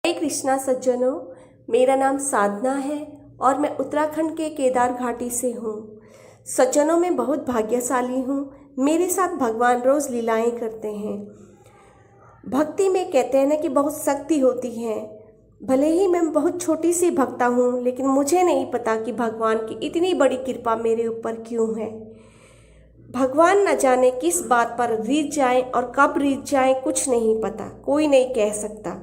हरे कृष्णा सज्जनों, मेरा नाम साधना है और मैं उत्तराखंड के केदार घाटी से हूँ। सज्जनों, मैं बहुत भाग्यशाली हूँ। मेरे साथ भगवान रोज़ लीलाएं करते हैं। भक्ति में कहते हैं ना कि बहुत शक्ति होती है। भले ही मैं बहुत छोटी सी भक्ता हूँ, लेकिन मुझे नहीं पता कि भगवान की इतनी बड़ी कृपा मेरे ऊपर क्यों है। भगवान न जाने किस बात पर रीझ जाए और कब रीझ जाए, कुछ नहीं पता, कोई नहीं कह सकता।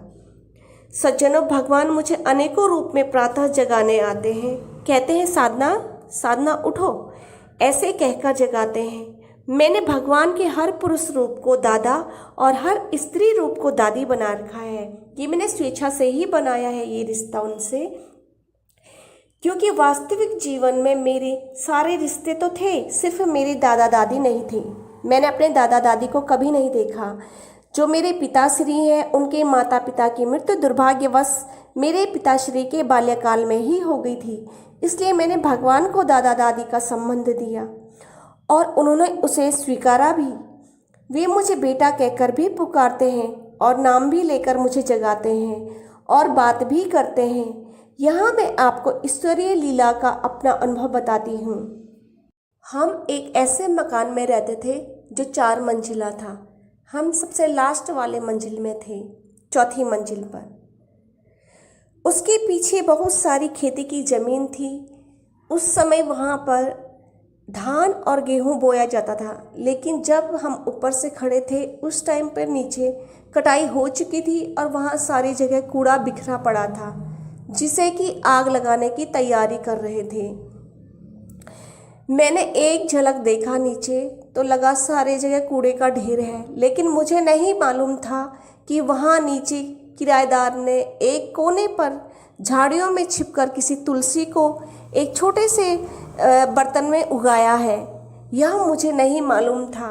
सज्जनों, भगवान मुझे अनेकों रूप में प्रातः जगाने आते हैं। कहते हैं साधना साधना उठो, ऐसे कहकर जगाते हैं। मैंने भगवान के हर पुरुष रूप को दादा और हर स्त्री रूप को दादी बना रखा है। ये मैंने स्वेच्छा से ही बनाया है ये रिश्ता उनसे, क्योंकि वास्तविक जीवन में मेरे सारे रिश्ते तो थे, सिर्फ मेरे दादा दादी नहीं थे। मैंने अपने दादा दादी को कभी नहीं देखा। जो मेरे पिताश्री हैं, उनके माता पिता की मृत्यु दुर्भाग्यवश मेरे पिताश्री के बाल्यकाल में ही हो गई थी। इसलिए मैंने भगवान को दादा दादी का संबंध दिया और उन्होंने उसे स्वीकारा भी। वे मुझे बेटा कहकर भी पुकारते हैं और नाम भी लेकर मुझे जगाते हैं और बात भी करते हैं। यहाँ मैं आपको ईश्वरीय लीला का अपना अनुभव बताती हूँ। हम एक ऐसे मकान में रहते थे जो 4 मंजिला था। हम सबसे लास्ट वाले मंजिल में थे, चौथी मंजिल पर। उसके पीछे बहुत सारी खेती की ज़मीन थी। उस समय वहाँ पर धान और गेहूँ बोया जाता था, लेकिन जब हम ऊपर से खड़े थे उस टाइम पर नीचे कटाई हो चुकी थी और वहाँ सारी जगह कूड़ा बिखरा पड़ा था, जिसे कि आग लगाने की तैयारी कर रहे थे। मैंने एक झलक देखा नीचे तो लगा सारे जगह कूड़े का ढेर है, लेकिन मुझे नहीं मालूम था कि वहाँ नीचे किराएदार ने एक कोने पर झाड़ियों में छिपकर किसी तुलसी को एक छोटे से बर्तन में उगाया है। यह मुझे नहीं मालूम था।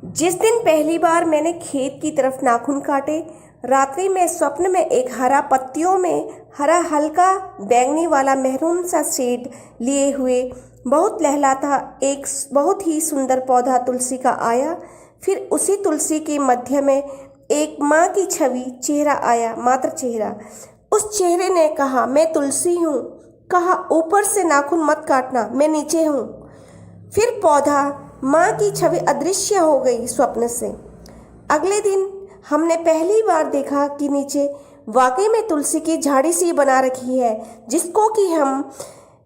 जिस दिन पहली बार मैंने खेत की तरफ नाखून काटे, रात्रि में स्वप्न में एक हरा पत्तियों में हरा हल्का बैंगनी वाला मेहरून सा शेड लिए हुए बहुत लहलाता एक बहुत ही सुंदर पौधा तुलसी का आया। फिर उसी तुलसी के मध्य में एक माँ की छवि चेहरा आया, मात्र चेहरा। उस चेहरे ने कहा, मैं तुलसी हूँ। कहा, ऊपर से नाखून मत काटना, मैं नीचे हूँ। फिर पौधा, माँ की छवि अदृश्य हो गई स्वप्न से। अगले दिन हमने पहली बार देखा कि नीचे वाकई में तुलसी की झाड़ी सी बना रखी है, जिसको कि हम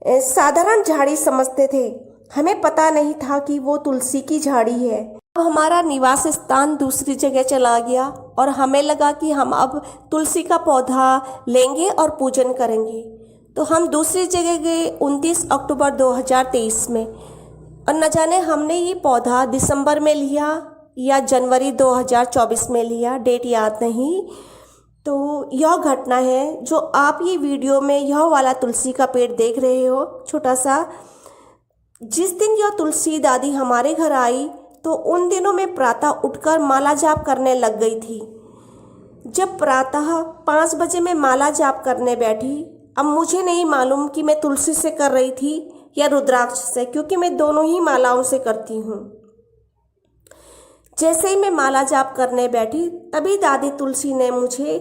साधारण झाड़ी समझते थे। हमें पता नहीं था कि वो तुलसी की झाड़ी है। अब हमारा निवास स्थान दूसरी जगह चला गया और हमें लगा कि हम अब तुलसी का पौधा लेंगे और पूजन करेंगे। तो हम दूसरी जगह गए 29 अक्टूबर 2023 में, और न जाने हमने ये पौधा दिसंबर में लिया या जनवरी 2024 में लिया, डेट याद नहीं। तो यह घटना है जो आप ये वीडियो में यह वाला तुलसी का पेड़ देख रहे हो, छोटा सा। जिस दिन यह तुलसी दादी हमारे घर आई तो उन दिनों में प्रातः उठकर माला जाप करने लग गई थी। जब प्रातः 5 बजे मैं माला जाप करने बैठी, अब मुझे नहीं मालूम कि मैं तुलसी से कर रही थी या रुद्राक्ष से, क्योंकि मैं दोनों ही मालाओं से करती हूँ। जैसे ही मैं माला जाप करने बैठी, तभी दादी तुलसी ने मुझे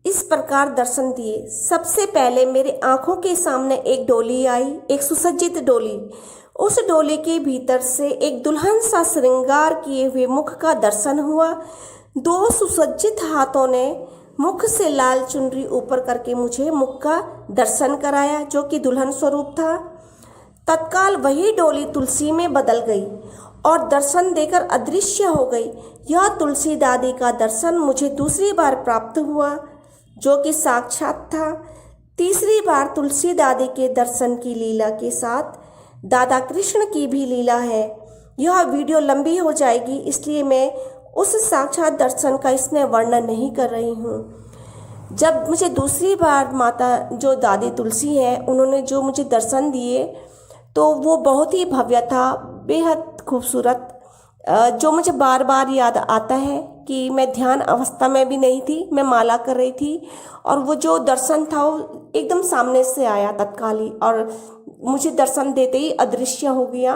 इस प्रकार दर्शन दिए। सबसे पहले मेरे आंखों के सामने एक डोली आई, एक सुसज्जित डोली। उस डोली के भीतर से एक दुल्हन सा श्रृंगार किए हुए मुख का दर्शन हुआ। 2 सुसज्जित हाथों ने मुख से लाल चुनरी ऊपर करके मुझे मुख का दर्शन कराया, जो कि दुल्हन स्वरूप था। तत्काल वही डोली तुलसी में बदल गई और दर्शन देकर अदृश्य हो गई। यह तुलसी दादी का दर्शन मुझे दूसरी बार प्राप्त हुआ, जो कि साक्षात था। तीसरी बार तुलसी दादी के दर्शन की लीला के साथ दादा कृष्ण की भी लीला है। यह वीडियो लंबी हो जाएगी, इसलिए मैं उस साक्षात दर्शन का इसमें वर्णन नहीं कर रही हूँ। जब मुझे दूसरी बार माता जो दादी तुलसी है, उन्होंने जो मुझे दर्शन दिए तो वो बहुत ही भव्य था, बेहद खूबसूरत, जो मुझे बार बार याद आता है कि मैं ध्यान अवस्था में भी नहीं थी, मैं माला कर रही थी और वो जो दर्शन था वो एकदम सामने से आया तत्काल ही, और मुझे दर्शन देते ही अदृश्य हो गया।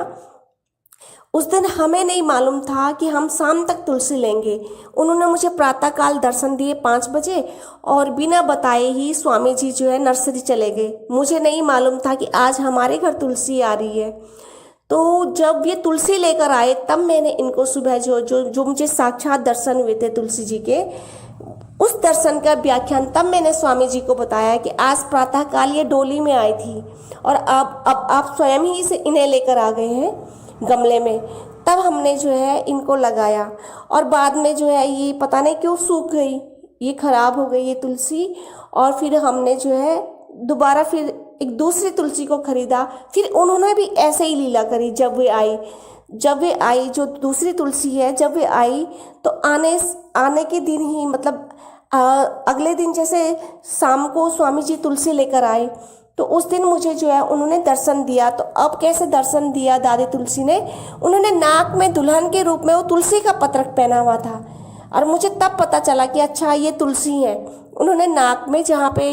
उस दिन हमें नहीं मालूम था कि हम शाम तक तुलसी लेंगे। उन्होंने मुझे प्रातःकाल दर्शन दिए 5 बजे और बिना बताए ही स्वामी जी जो है नर्सरी चले गए। मुझे नहीं मालूम था कि आज हमारे घर तुलसी आ रही है। तो जब ये तुलसी लेकर आए तब मैंने इनको सुबह जो मुझे साक्षात दर्शन हुए थे तुलसी जी के, उस दर्शन का व्याख्यान तब मैंने स्वामी जी को बताया कि आज प्रातःकाल ये डोली में आई थी और अब आप स्वयं ही इसे इन्हें लेकर आ गए हैं गमले में। तब हमने जो है इनको लगाया और बाद में जो है ये पता नहीं क्यों सूख गई, ये खराब हो गई ये तुलसी। और फिर हमने जो है दोबारा फिर एक दूसरी तुलसी को खरीदा। फिर उन्होंने भी ऐसे ही लीला करी। जब वे आई जो दूसरी तुलसी है, जब वे आई तो आने के दिन ही मतलब अगले दिन जैसे शाम को स्वामी जी तुलसी लेकर आए तो उस दिन मुझे जो है उन्होंने दर्शन दिया। तो अब कैसे दर्शन दिया दादी तुलसी ने, उन्होंने नाक में दुल्हन के रूप में वो तुलसी का पत्रक पहना हुआ था और मुझे तब पता चला कि अच्छा ये तुलसी है। उन्होंने नाक में जहाँ पे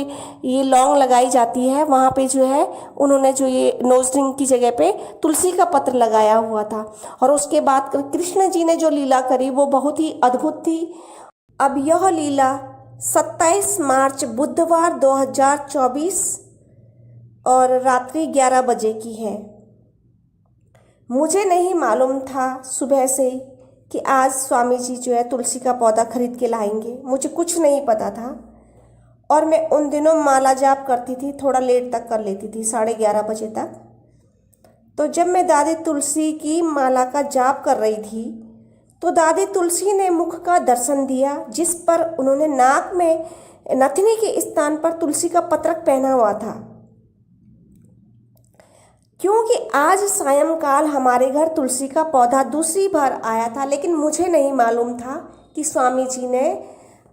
ये लौंग लगाई जाती है वहाँ पे जो है उन्होंने जो ये नोज रिंग की जगह पे तुलसी का पत्र लगाया हुआ था। और उसके बाद कृष्ण जी ने जो लीला करी वो बहुत ही अद्भुत थी। अब यह लीला 27 मार्च बुधवार 2024 और रात्रि 11 बजे की है। मुझे नहीं मालूम था सुबह से कि आज स्वामी जी जो है तुलसी का पौधा खरीद के लाएंगे, मुझे कुछ नहीं पता था। और मैं उन दिनों माला जाप करती थी, थोड़ा लेट तक कर लेती थी, 11:30 बजे तक। तो जब मैं दादी तुलसी की माला का जाप कर रही थी तो दादी तुलसी ने मुख का दर्शन दिया जिस पर उन्होंने नाक में नथनी के स्थान पर तुलसी का पत्रक पहना हुआ था। क्योंकि आज सायंकाल हमारे घर तुलसी का पौधा दूसरी बार आया था, लेकिन मुझे नहीं मालूम था कि स्वामी जी ने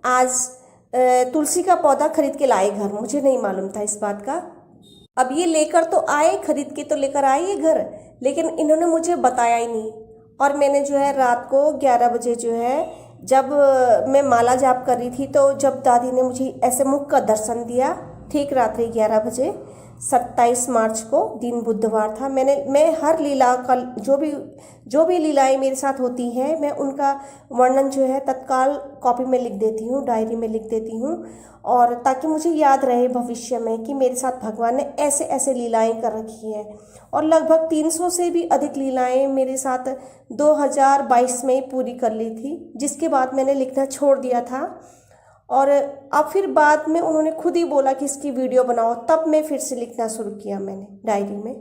आज तुलसी का पौधा खरीद के लाए घर। मुझे नहीं मालूम था इस बात का। अब ये लेकर तो आए, खरीद के तो लेकर आए ये घर, लेकिन इन्होंने मुझे बताया ही नहीं। और मैंने जो है रात को 11 बजे जो है जब मैं माला जाप कर रही थी तो जब दादी ने मुझे ऐसे मुख का दर्शन दिया, ठीक रात्रि 11 बजे 27 मार्च को दिन बुधवार था। मैं हर लीला का जो भी लीलाएं मेरे साथ होती हैं मैं उनका वर्णन जो है तत्काल कॉपी में लिख देती हूँ, डायरी में लिख देती हूँ, और ताकि मुझे याद रहे भविष्य में कि मेरे साथ भगवान ने ऐसे ऐसे लीलाएं कर रखी हैं। और लगभग 300 से भी अधिक लीलाएं मेरे साथ 2022 में ही पूरी कर ली थी, जिसके बाद मैंने लिखना छोड़ दिया था। और अब फिर बाद में उन्होंने खुद ही बोला कि इसकी वीडियो बनाओ, तब मैं फिर से लिखना शुरू किया मैंने डायरी में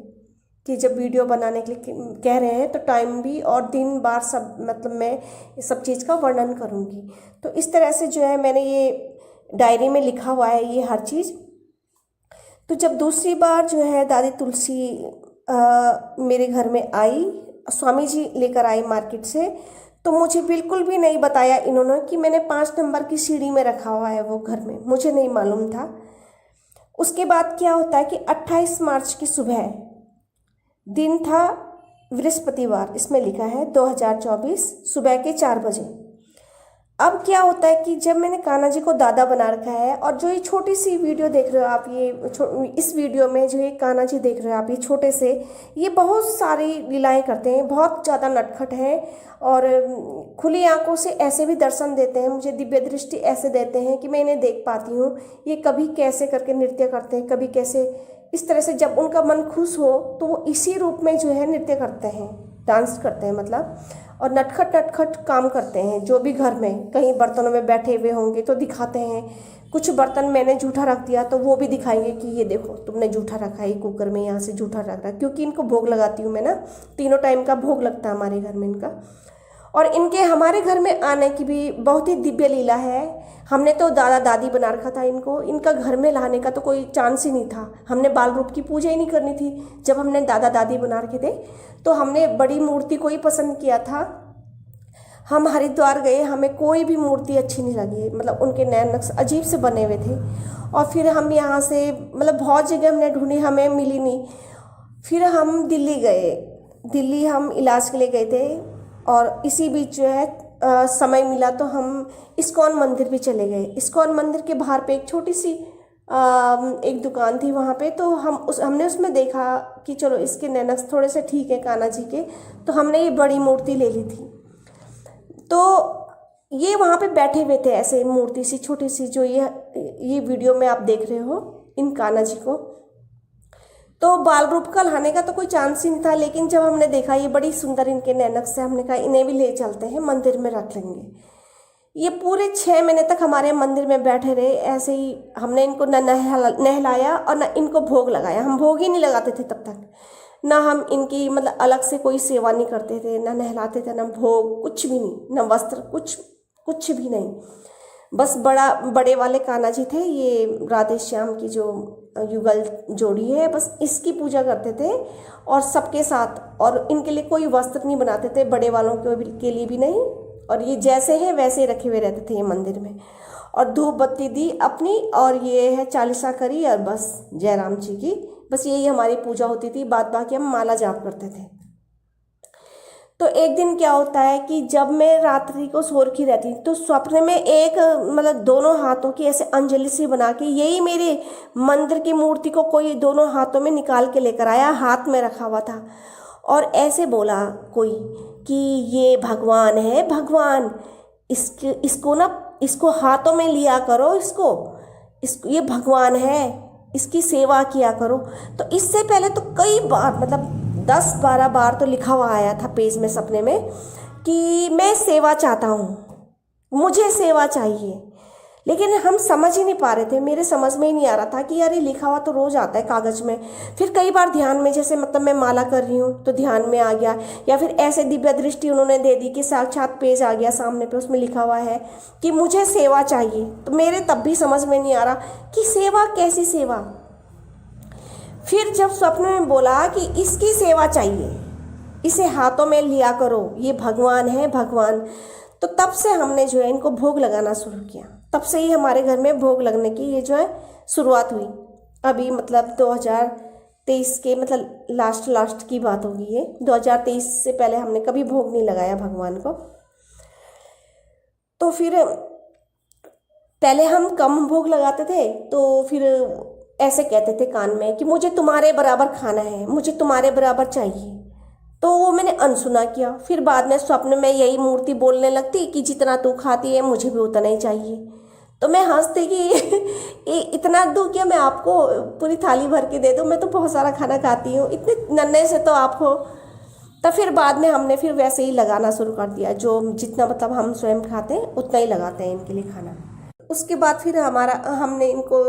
कि जब वीडियो बनाने के लिए कह रहे हैं तो टाइम भी और दिन बार सब मतलब मैं सब चीज़ का वर्णन करूँगी। तो इस तरह से जो है मैंने ये डायरी में लिखा हुआ है ये हर चीज़। तो जब दूसरी बार जो है दादी तुलसी मेरे घर में आई, स्वामी जी लेकर आई मार्केट से, तो मुझे बिल्कुल भी नहीं बताया इन्होंने कि मैंने 5 नंबर की सीढ़ी में रखा हुआ है वो घर में, मुझे नहीं मालूम था। उसके बाद क्या होता है कि 28 मार्च की सुबह, दिन था बृहस्पतिवार, इसमें लिखा है 2024 सुबह के 4 बजे। अब क्या होता है कि जब मैंने कान्हा जी को दादा बना रखा है, और जो ये छोटी सी वीडियो देख रहे हो आप, ये इस वीडियो में जो ये कान्हा जी देख रहे हो आप, ये छोटे से, ये बहुत सारी लीलाएं करते हैं, बहुत ज़्यादा नटखट हैं और खुली आंखों से ऐसे भी दर्शन देते हैं, मुझे दिव्य दृष्टि ऐसे देते हैं कि मैं इन्हें देख पाती हूँ। ये कभी कैसे करके नृत्य करते हैं, कभी कैसे, इस तरह से जब उनका मन खुश हो तो वो इसी रूप में जो है नृत्य करते हैं, डांस करते हैं मतलब, और नटखट काम करते हैं। जो भी घर में कहीं बर्तनों में बैठे हुए होंगे तो दिखाते हैं, कुछ बर्तन मैंने जूठा रख दिया तो वो भी दिखाएंगे कि ये देखो तुमने जूठा रखा है, कुकर में यहाँ से जूठा रख रहा है, क्योंकि इनको भोग लगाती हूँ मैं ना, 3 टाइम का भोग लगता है हमारे घर में इनका। और इनके हमारे घर में आने की भी बहुत ही दिव्य लीला है। हमने तो दादा दादी बना रखा था इनको, इनका घर में लाने का तो कोई चांस ही नहीं था। हमने बाल रूप की पूजा ही नहीं करनी थी जब हमने दादा दादी बना रखे थे, तो हमने बड़ी मूर्ति को ही पसंद किया था। हम हरिद्वार गए, हमें कोई भी मूर्ति अच्छी नहीं लगी, मतलब उनके नैन नक्श अजीब से बने हुए थे। और फिर हम यहाँ से मतलब बहुत जगह हमने ढूंढी, हमें मिली नहीं। फिर हम दिल्ली गए, दिल्ली हम इलाज के लिए गए थे, और इसी बीच जो है समय मिला तो हम इस्कॉन मंदिर भी चले गए। इस्कॉन मंदिर के बाहर पे एक छोटी सी एक दुकान थी वहाँ पे, तो हमने उसमें देखा कि चलो इसके नैनक्स थोड़े से ठीक है कान्हा जी के, तो हमने ये बड़ी मूर्ति ले ली थी। तो ये वहाँ पे बैठे हुए थे ऐसे मूर्ति सी छोटी सी, जो ये वीडियो में आप देख रहे हो इन कान्हा जी को। तो बाल रूप का लाने का तो कोई चांस ही नहीं था, लेकिन जब हमने देखा ये बड़ी सुंदर इनके नैनक्स से, हमने कहा इन्हें भी ले चलते हैं मंदिर में रख लेंगे। ये पूरे 6 महीने तक हमारे मंदिर में बैठे रहे ऐसे ही। हमने इनको न नहलाया और न इनको भोग लगाया, हम भोग ही नहीं लगाते थे तब तक। ना हम इनकी मतलब अलग से कोई सेवा नहीं करते थे, ना नहलाते थे, ना भोग, कुछ भी नहीं, ना वस्त्र, कुछ भी नहीं। बस बड़े वाले कान्हा जी थे, ये राधे श्याम की जो युगल जोड़ी है, बस इसकी पूजा करते थे और सबके साथ। और इनके लिए कोई वस्त्र नहीं बनाते थे, बड़े वालों के लिए भी नहीं। और ये जैसे है वैसे ही रखे हुए रहते थे ये मंदिर में। और धूप बत्ती दी अपनी, और ये है चालीसा करी, और बस जयराम जी की, बस यही हमारी पूजा होती थी। बाद बाकी हम माला जाप करते थे। तो एक दिन क्या होता है कि जब मैं रात्रि को सो रखी रहती तो स्वप्न में एक मतलब दोनों हाथों की ऐसे अंजलि सी बना के, यही मेरे मंदिर की मूर्ति को कोई दोनों हाथों में निकाल के लेकर आया, हाथ में रखा हुआ था, और ऐसे बोला कोई कि ये भगवान है, भगवान, इसको हाथों में लिया करो, इसको ये भगवान है, इसकी सेवा किया करो। तो इससे पहले तो कई बार मतलब 10-12 बार तो लिखा हुआ आया था पेज में सपने में कि मैं सेवा चाहता हूँ, मुझे सेवा चाहिए। लेकिन हम समझ ही नहीं पा रहे थे, मेरे समझ में ही नहीं आ रहा था कि यार ये लिखा हुआ तो रोज आता है कागज में। फिर कई बार ध्यान में, जैसे मतलब मैं माला कर रही हूँ तो ध्यान में आ गया, या फिर ऐसे दिव्य दृष्टि उन्होंने दे दी कि साक्षात पेज आ गया सामने पे, उसमें लिखा हुआ है कि मुझे सेवा चाहिए। तो मेरे तब भी समझ में नहीं आ रहा कि सेवा, कैसी सेवा। फिर जब स्वप्न में बोला कि इसकी सेवा चाहिए, इसे हाथों में लिया करो, ये भगवान है, भगवान, तो तब से हमने जो है इनको भोग लगाना शुरू किया। तब से ही हमारे घर में भोग लगने की ये जो है शुरुआत हुई। अभी मतलब 2023 के मतलब लास्ट की बात होगी ये। 2023 से पहले हमने कभी भोग नहीं लगाया भगवान को। तो फिर पहले हम कम भोग लगाते थे, तो फिर ऐसे कहते थे कान में कि मुझे तुम्हारे बराबर खाना है, मुझे तुम्हारे बराबर चाहिए। तो वो मैंने अनसुना किया। फिर बाद में स्वप्न में यही मूर्ति बोलने लगती कि जितना तू खाती है मुझे भी उतना ही चाहिए। तो मैं हंसती कि इतना दूँ क्या, मैं आपको पूरी थाली भर के दे दूँ, मैं तो बहुत सारा खाना खाती हूँ, इतने नन्हे से तो आप हो। तब फिर बाद में हमने फिर वैसे ही लगाना शुरू कर दिया, जो जितना मतलब हम स्वयं खाते हैं उतना ही लगाते हैं इनके लिए खाना। उसके बाद फिर हमने इनको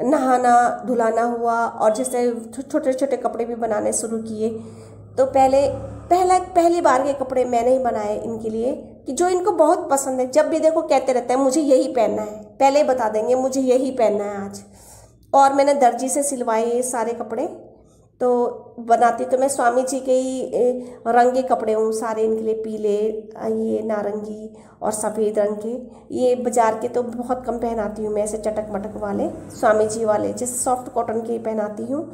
नहाना धुलाना हुआ, और जैसे छोटे छोटे कपड़े भी बनाने शुरू किए। तो पहली बार के कपड़े मैंने ही बनाए इनके लिए, कि जो इनको बहुत पसंद है। जब भी देखो कहते रहते हैं मुझे यही पहनना है, पहले ही बता देंगे मुझे यही पहनना है आज। और मैंने दर्जी से सिलवाए ये सारे कपड़े। तो बनाती तो मैं स्वामी जी के ही रंग के कपड़े हूँ सारे इनके लिए, पीले, ये नारंगी और सफ़ेद रंग के। ये बाजार के तो बहुत कम पहनाती हूँ मैं, ऐसे चटक मटक वाले स्वामी जी वाले, जैसे सॉफ्ट कॉटन के ही पहनाती हूँ।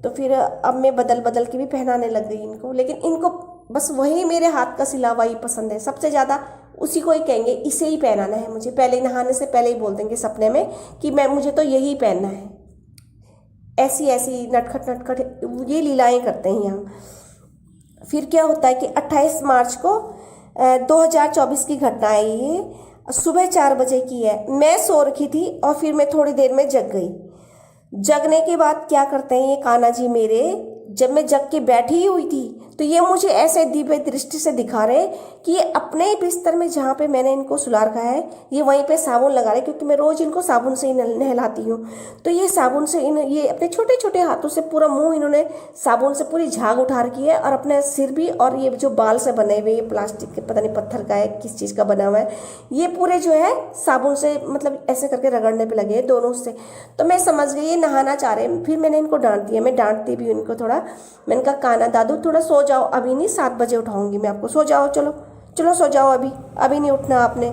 तो फिर अब मैं बदल के भी पहनाने लग गई इनको। लेकिन इनको बस वही मेरे हाथ का सिला हुआ ही पसंद है सबसे ज़्यादा, उसी को ही कहेंगे इसे ही पहनाना है मुझे। पहले नहाने से पहले ही बोल देंगे सपने में कि मुझे तो यही पहनना है। ऐसी नटखट ये लीलाएं करते हैं यहाँ। फिर क्या होता है कि 28 मार्च को 2024 की घटना है ये। सुबह 4 बजे की है। मैं सो रखी थी और फिर मैं थोड़ी देर में जग गई। जगने के बाद क्या करते हैं ये कान्हा जी मेरे, जब मैं जग के बैठी ही हुई थी तो ये मुझे ऐसे दिव्य दृष्टि से दिखा रहे कि ये अपने ही बिस्तर में जहाँ पे मैंने इनको सुला रखा है ये वहीं पे साबुन लगा रहे, क्योंकि मैं रोज़ इनको साबुन से ही नहलाती हूँ। तो ये साबुन से ये अपने छोटे छोटे हाथों से पूरा मुंह इन्होंने साबुन से पूरी झाग उठा रखी है, और अपने सिर भी, और ये जो बाल से बने हुए ये प्लास्टिक के पता नहीं पत्थर का है किस चीज़ का बना हुआ है, ये पूरे जो है साबुन से मतलब ऐसे करके रगड़ने पर लगे हैं दोनों से। तो मैं समझ गई ये नहाना चाह रहे हैं। फिर मैंने इनको डांट दिया, मैं डांटती भी इनको थोड़ा। मैंने कहा कान्हा दादू थोड़ा सो जाओ, अभी नहीं 7 बजे उठाऊंगी मैं आपको, सो जाओ, चलो सो जाओ, अभी नहीं उठना आपने।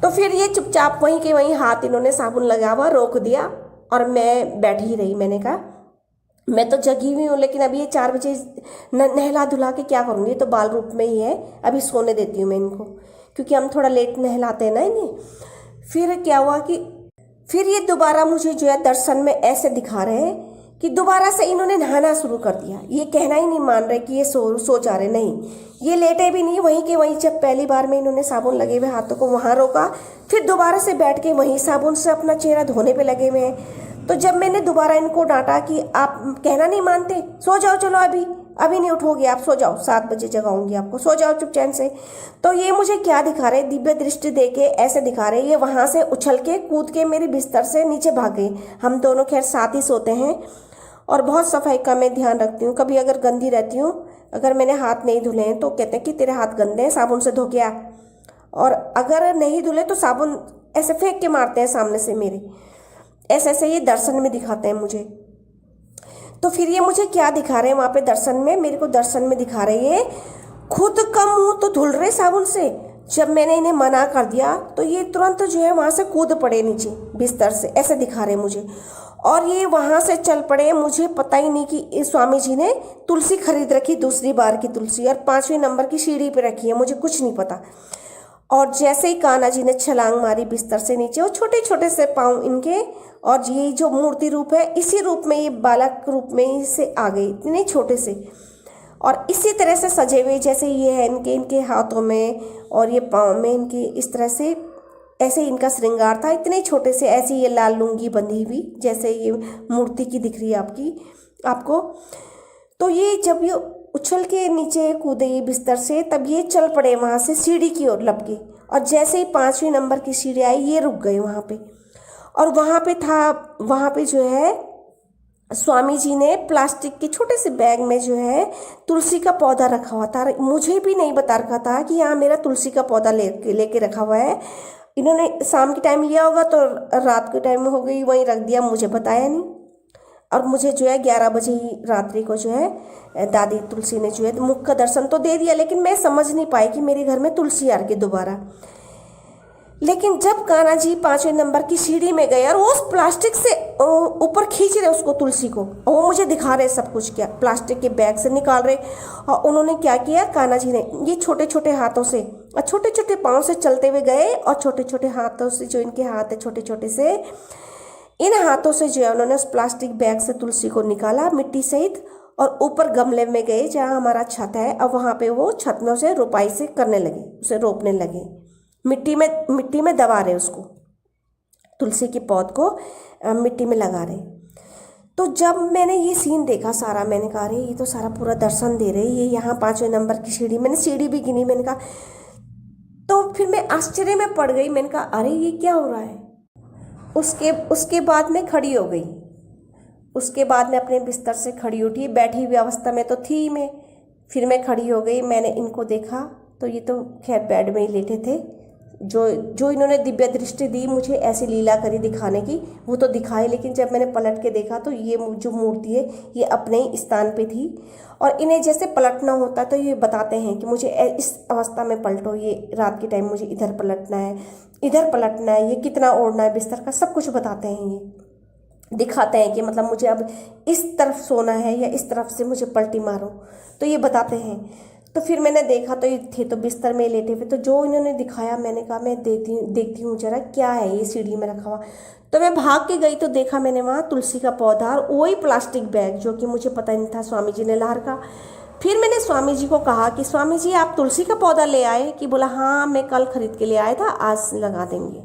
तो फिर ये चुपचाप वहीं के वहीं हाथ इन्होंने साबुन लगा हुआ रोक दिया, और मैं बैठी ही रही। मैंने कहा मैं तो जगी हुई हूँ, लेकिन अभी ये 4 बजे नहला धुला के क्या करूँगी, तो बाल रूप में ही है, अभी सोने देती हूँ मैं इनको, क्योंकि हम थोड़ा लेट नहलाते हैं ना इन्हें। फिर क्या हुआ कि फिर ये दोबारा मुझे जो है दर्शन में ऐसे दिखा रहे हैं कि दोबारा से इन्होंने नहाना शुरू कर दिया। ये कहना ही नहीं मान रहे कि ये सो जा रहे, नहीं, ये लेटे भी नहीं, वहीं के वहीं। जब पहली बार में इन्होंने साबुन लगे हुए हाथों को वहाँ रोका, फिर दोबारा से बैठ के वहीं साबुन से अपना चेहरा धोने पे लगे हुए हैं। तो जब मैंने दोबारा इनको डांटा कि आप कहना नहीं मानते, सो जाओ, चलो अभी नहीं उठोगे, आप सो जाओ, 7 बजे जगाऊंगी आपको, सो जाओ चुपचाप से। तो ये मुझे क्या दिखा रहे, दिव्य दृष्टि दे के ऐसे दिखा रहे, ये वहाँ से उछल के कूद के मेरे बिस्तर से नीचे भाग गई। हम दोनों खैर साथ ही सोते हैं और बहुत सफाई का मैं ध्यान रखती हूँ। कभी अगर गंदी रहती हूँ, अगर मैंने हाथ नहीं धुले हैं तो कहते हैं कि तेरे हाथ गंदे हैं, साबुन से धो के आ। और अगर नहीं धुले तो साबुन ऐसे फेंक के मारते हैं सामने से मेरे, ऐसे ऐसे ये दर्शन में दिखाते हैं मुझे। तो फिर ये मुझे क्या दिखा रहे हैं वहाँ पे दर्शन में, मेरे को दर्शन में दिखा रहे हैं खुद का मुंह तो धुल रहे साबुन से। जब मैंने इन्हें मना कर दिया तो ये तुरंत जो है वहाँ से कूद पड़े नीचे बिस्तर से, ऐसे दिखा रहे मुझे। और ये वहाँ से चल पड़े, मुझे पता ही नहीं कि स्वामी जी ने तुलसी खरीद रखी, दूसरी बार की तुलसी, और 5वें नंबर की सीढ़ी पे रखी है, मुझे कुछ नहीं पता। और जैसे ही कान्हा जी ने छलांग मारी बिस्तर से नीचे, वो छोटे छोटे से पाँव इनके, और ये जो मूर्ति रूप है इसी रूप में, ये बालक रूप में इसे आ गई, इतने छोटे से, और इसी तरह से सजे हुए जैसे ये है इनके हाथों में और ये पाँव में इनके, इस तरह से ऐसे इनका श्रृंगार था, इतने छोटे से। ऐसे ये लाल लुंगी बंधी हुई जैसे ये मूर्ति की दिख रही है आपको। तो ये जब ये उछल के नीचे कूदे बिस्तर से, तब ये चल पड़े वहाँ से सीढ़ी की ओर लपके, और जैसे ही 5वें नंबर की सीढ़ी आई ये रुक गए वहाँ पे। और वहाँ पे जो है स्वामी जी ने प्लास्टिक के छोटे से बैग में जो है तुलसी का पौधा रखा हुआ था। मुझे भी नहीं बता रखा था कि यहाँ मेरा तुलसी का पौधा लेके रखा हुआ है। इन्होंने शाम के टाइम लिया होगा तो रात के टाइम में हो गई, वहीं रख दिया, मुझे बताया नहीं। और मुझे जो है 11 बजे ही रात्रि को जो है दादी तुलसी ने जो है मुख का दर्शन तो दे दिया, लेकिन मैं समझ नहीं पाई कि मेरे घर में तुलसी आ गई दोबारा। लेकिन जब कान्हा जी 5वें नंबर की सीढ़ी में गए और वो उस प्लास्टिक से ऊपर खींच रहे उसको, तुलसी को, और वो मुझे दिखा रहे सब कुछ, क्या प्लास्टिक के बैग से निकाल रहे। और उन्होंने क्या किया, कान्हा जी ने ये छोटे छोटे हाथों से और छोटे छोटे पाँव से चलते हुए गए, और छोटे छोटे हाथों से, जो इनके हाथ है छोटे छोटे से, इन हाथों से जो है उन्होंने उस प्लास्टिक बैग से तुलसी को निकाला मिट्टी सहित, और ऊपर गमले में गए जहाँ हमारा छत है, और वहाँ पे वो छत में उसे रोपाई से करने लगे, उसे रोपने लगे, मिट्टी में दबा रहे उसको, तुलसी के पौध को मिट्टी में लगा रहे। तो जब मैंने ये सीन देखा सारा, मैंने कहा अरे ये तो सारा पूरा दर्शन दे रहे, ये यहाँ 5वें नंबर की सीढ़ी, मैंने सीढ़ी भी गिनी, मैंने कहा, तो फिर मैं आश्चर्य में पड़ गई। मैंने कहा अरे ये क्या हो रहा है। उसके बाद मैं खड़ी हो गई, उसके बाद मैं अपने बिस्तर से खड़ी उठी, बैठी हुई अवस्था में तो थी मैं, फिर मैं खड़ी हो गई। मैंने इनको देखा तो ये तो खैर बेड में ही लेटे थे। जो इन्होंने दिव्य दृष्टि दी मुझे ऐसी लीला करी दिखाने की, वो तो दिखाई, लेकिन जब मैंने पलट के देखा तो ये जो मूर्ति है ये अपने ही स्थान पे थी। और इन्हें जैसे पलटना होता तो ये बताते हैं कि मुझे इस अवस्था में पलटो, ये रात के टाइम मुझे इधर पलटना है, इधर पलटना है, ये कितना ओढ़ना है बिस्तर का, सब कुछ बताते हैं, ये दिखाते हैं कि मतलब मुझे अब इस तरफ सोना है या इस तरफ से मुझे पलटी मारो, तो ये बताते हैं। तो फिर मैंने देखा तो ये थे तो बिस्तर में लेटे हुए, तो जो इन्होंने दिखाया मैंने कहा मैं देखती हूँ जरा क्या है ये सीढ़ी में रखा हुआ। तो मैं भाग के गई तो देखा मैंने वहाँ तुलसी का पौधा और वही प्लास्टिक बैग जो कि मुझे पता नहीं था स्वामी जी ने ला रखा। फिर मैंने स्वामी जी को कहा कि स्वामी जी आप तुलसी का पौधा ले आए, कि बोला हाँ मैं कल खरीद के ले आया था, आज लगा देंगे।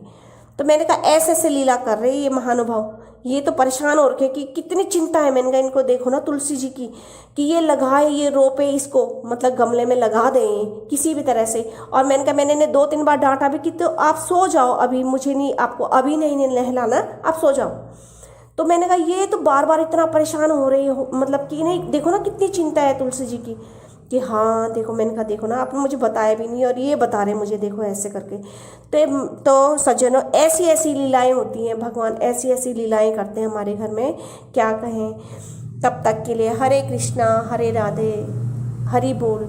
तो मैंने कहा ऐसे ऐसे लीला कर रहे ये महानुभाव, ये तो परेशान हो रखे कि कितनी चिंता है। मैंने कहा इनको देखो ना तुलसी जी की, कि ये लगाए, ये रोपे इसको, मतलब गमले में लगा दें किसी भी तरह से। और मैंने कहा मैंने 2-3 बार डांटा भी कि तो आप सो जाओ अभी, मुझे नहीं, आपको अभी नहीं नहलाना, आप सो जाओ। तो मैंने कहा ये तो बार बार इतना परेशान हो रही हो, मतलब कि नहीं देखो ना कितनी चिंता है तुलसी जी की, कि हाँ देखो। मैंने कहा देखो ना आपने मुझे बताया भी नहीं और ये बता रहे मुझे, देखो ऐसे करके। तो सज्जनों ऐसी ऐसी लीलाएं होती हैं, भगवान ऐसी ऐसी लीलाएं करते हैं हमारे घर में, क्या कहें। तब तक के लिए हरे कृष्णा हरे राधे हरि बोल।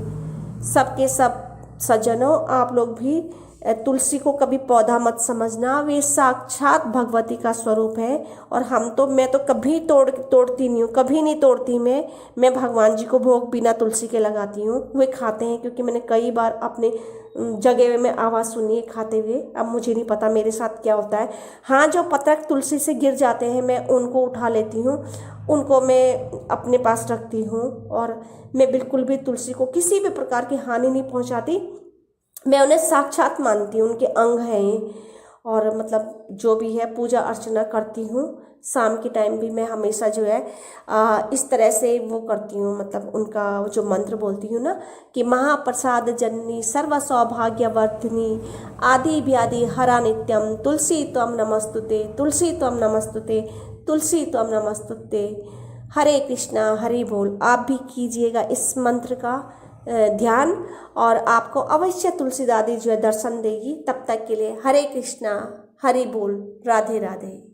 सबके सब सज्जनों आप लोग भी तुलसी को कभी पौधा मत समझना, वे साक्षात भगवती का स्वरूप है। और मैं तो कभी तोड़ती नहीं हूँ, कभी नहीं तोड़ती मैं भगवान जी को भोग बिना तुलसी के लगाती हूँ। वे खाते हैं, क्योंकि मैंने कई बार अपने जगह में आवाज़ सुनी है खाते हुए। अब मुझे नहीं पता मेरे साथ क्या होता है। हाँ, जो पत्र तुलसी से गिर जाते हैं मैं उनको उठा लेती हूँ, उनको मैं अपने पास रखती हूँ। और मैं बिल्कुल भी तुलसी को किसी भी प्रकार की हानि नहीं पहुँचाती। मैं उन्हें साक्षात मानती हूँ, उनके अंग हैं। और मतलब जो भी है पूजा अर्चना करती हूँ। शाम के टाइम भी मैं हमेशा जो है इस तरह से वो करती हूँ, मतलब उनका जो मंत्र बोलती हूँ ना, कि महाप्रसाद जननी सर्व सौभाग्यवर्धिनी आदि व्याधि हरा नित्यम तुलसी त्वं नमस्तुते, तुलसी त्वं नमस्तुते, तुलसी त्वं नमस्तुते। हरे कृष्णा, हरि बोल। आप भी कीजिएगा इस मंत्र का ध्यान, और आपको अवश्य तुलसी दादी जो है दर्शन देगी। तब तक के लिए हरे कृष्णा, हरि बोल, राधे राधे।